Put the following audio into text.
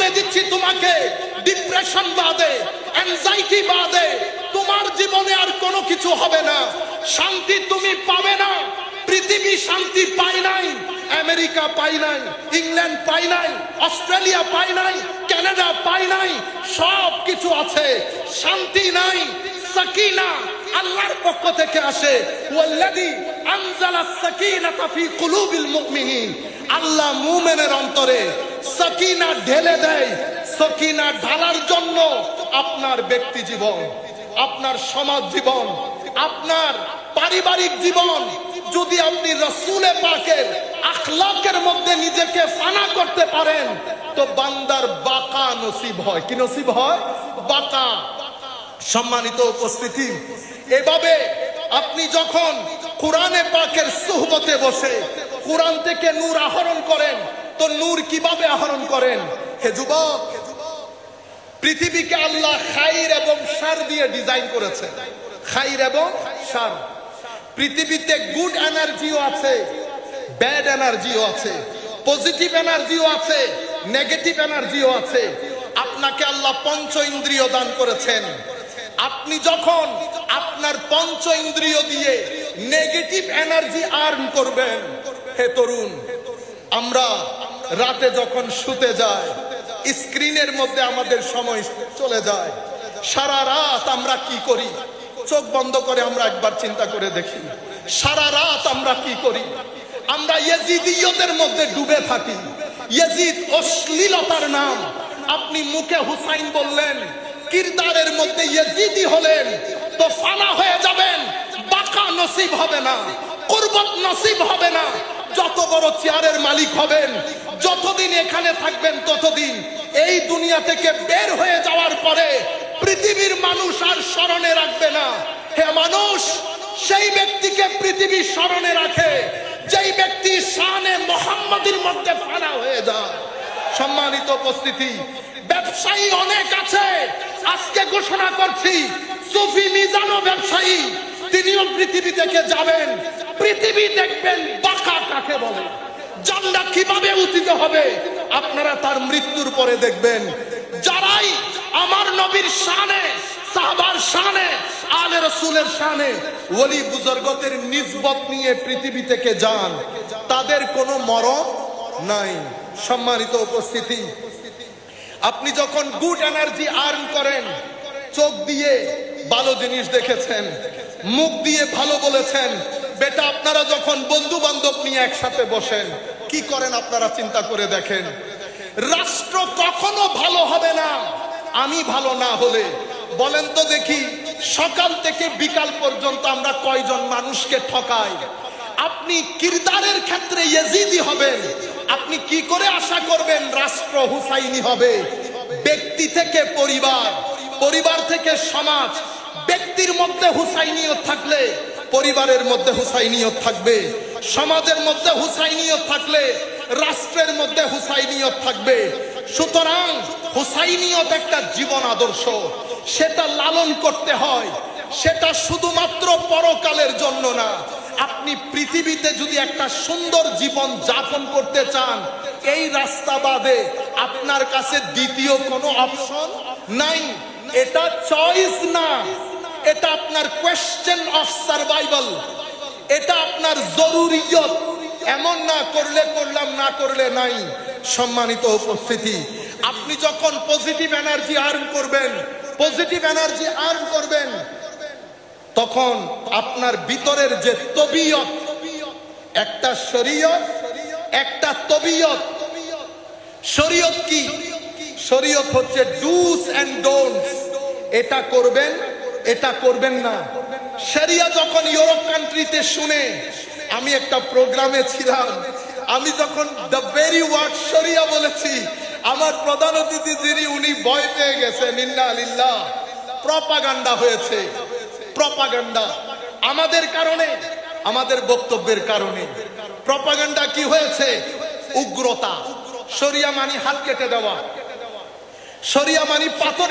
বলে দিচ্ছি তোমাকে, ডিপ্রেশন বাদে, অ্যাংজাইটি বাদে তোমার জীবনে আর কোনো কিছু হবে না। শান্তি তুমি পাবে না। পৃথিবী শান্তি পায় নাই, আমেরিকা পায় নাই, ইংল্যান্ড পায় নাই, অস্ট্রেলিয়া পায় নাই, কানাডা পায় নাই, সব কিছু আছে, শান্তি নাই। সাকিনা আল্লাহর পক্ষ থেকে আসে, ওয়াল্লাযী আনজালাস সাকিনাতা ফি কুলুবিল মুমিনিন। আল্লাহ মুমিনের অন্তরে সাকিনা ঢেলে দেয়। সাকিনা ঢালার জন্য আপনার ব্যক্তি জীবন, আপনার সমাজ জীবন, আপনার পারিবারিক জীবন যদি আপনি রাসূলে পাকের আখলাকের মধ্যে নিজেকে ফানা করতে পারেন, তো বান্দার বাকা নসিব হয়। কি নসিব হয়? বাকা। সম্মানিত উপস্থিতি, এভাবে আপনি যখন কোরআনে পাকের সুহবতে বসে কোরআন থেকে নূর আহরণ করেন, তো নূর কিভাবে আহরণ করেন? হে যুবক, পৃথিবীকে আল্লাহ খাইর এবং শার দিয়ে ডিজাইন করেছে। খাইর এবং শার। পৃথিবীতে গুড এনার্জিও আছে, ব্যাড এনার্জিও আছে, পজিটিভ এনার্জিও আছে, নেগেটিভ এনার্জিও আছে। আপনাকে আল্লাহ পঞ্চ ইন্দ্রিয় দান করেছেন। আপনি যখন আপনার পঞ্চ ইন্দ্রিয় দিয়ে নেগেটিভ এনার্জি আর্ন করবেন, হে তরুণ, আমরা রাতে যখন শুতে যাই, স্ক্রিনের মধ্যে আমাদের সময় চলে যায়। সারা রাত আমরা কি করি? চোখ বন্ধ করে আমরা একবার চিন্তা করে দেখি, সারা রাত আমরা কি করি? আমরা ইয়াজিদিয়তের মধ্যে ডুবে থাকি। ইয়াজিদ অশ্লীলতার নাম। আপনি মুখে হুসাইন বললেন, কিরদারের মধ্যে ইয়াজিদি হলেন, তো ফানা হয়ে যাবেন, বাকা নসিব হবে না, কুরবত নসিব হবে না। যত বড় চেয়ারের মালিক হবেন, যতদিন এখানে থাকবেন ততদিন এই দুনিয়া থেকে বের হয়ে যাওয়ার পরে পৃথিবীর মানুষ আর স্মরণে রাখবে না। হে মানুষ, সেই ব্যক্তিকে পৃথিবী স্মরণে রাখে যেই ব্যক্তি শানে মুহাম্মাদের মধ্যে ফানা হয়ে যায়। সম্মানিত উপস্থিতি, ব্যবসায়ী অনেক আছে। আজকে ঘোষণা করছি, সুফি মিজানও ব্যবসায়ী, তিনিও পৃথিবী থেকে যাবেন। পৃথিবী দেখবেন বাঁকা কাকে বলে, জান্নাত কিভাবে উঠিত হবে আপনারা তার মৃত্যুর পরে দেখবেন। যারাই আমার নবীর শানে, সাহাবার শানে, আলে রাসূলের শানে ওলি বুজুর্গদের নিসবত নিয়ে পৃথিবী থেকে যান, তাদের কোনো মরণ নাই। সম্মানিত উপস্থিতি, আপনি যখন গুড এনার্জি আর্ন করেন, চোখ দিয়ে ভালো জিনিস দেখেছেন, মুখ দিয়ে ভালো বলেছেন, বেটা আপনারা যখন বন্ধু বান্ধব নিয়ে একসাথে বসেন, কি করেন আপনারা চিন্তা করে দেখেন। রাষ্ট্র কখনো ভালো হবে না আমি ভালো না হলে। বলেন তো দেখি, সকাল থেকে বিকাল পর্যন্ত আমরা কয়জন মানুষকে ঠকাই? আপনি কিরদারের ক্ষেত্রে ইয়াজিদি হবেন, আপনি কি করে আশা করবেন রাষ্ট্র হুসাইনি হবে? ব্যক্তি থেকে পরিবার, পরিবার থেকে সমাজ। ব্যক্তির মধ্যে হুসাইনিয়ত থাকলে পরিবারের মধ্যে হুসাইনিয়ত থাকবে, সমাজের মধ্যে হুসাইনিয়ত থাকলে রাষ্ট্রের মধ্যে হুসাইনিয়ত থাকবে। সুতরাং হুসাইনিয়ত একটা জীবন আদর্শ, সেটা লালন করতে হয়। সেটা শুধুমাত্র পরকালের জন্য না। আপনি পৃথিবীতে যদি একটা সুন্দর জীবন যাপন করতে চান, এই রাস্তা বাদে আপনার কাছে দ্বিতীয় কোনো অপশন নাই। এটা চয়েস না, এটা আপনার কোয়েশ্চেন অফ সার্ভাইভাল, এটা আপনার জরুরিয়ত। এমন না করলে করলাম, না করলে নাই। সম্মানিত উপস্থিতি, আপনি যখন পজিটিভ এনার্জি আর্ন করবেন, পজিটিভ এনার্জি আর্ন করবেন, তখন আপনার ভিতরের যে তবিয়ত, একটা শরীয়ত, একটা তবিয়ত। শরীয়ত কি? শরীয়ত হচ্ছে ডুস এন্ড ডোন্টস। এটা করবেন, এটা করবেন না। শরিয়া যখন ইউরোপ কান্ট্রিতে শুনে, আমি একটা প্রোগ্রামে ছিলাম, আমি যখন দ্য ভেরি ওয়ার্ড শরিয়া বলেছি, আমার প্রধান অতিথি যিনি, উনি ভয় পেয়ে গেছেন। ইন্না লিল্লাহ। প্রপাগান্ডা হয়েছে, প্রপাগান্ডা। আমাদের কারণে, আমাদের বক্তব্যের কারণে প্রপাগান্ডা কি হয়েছে? উগ্রতা। শরিয়া মানি হাত কেটে দেওয়া, শরিয়া মানি পাথর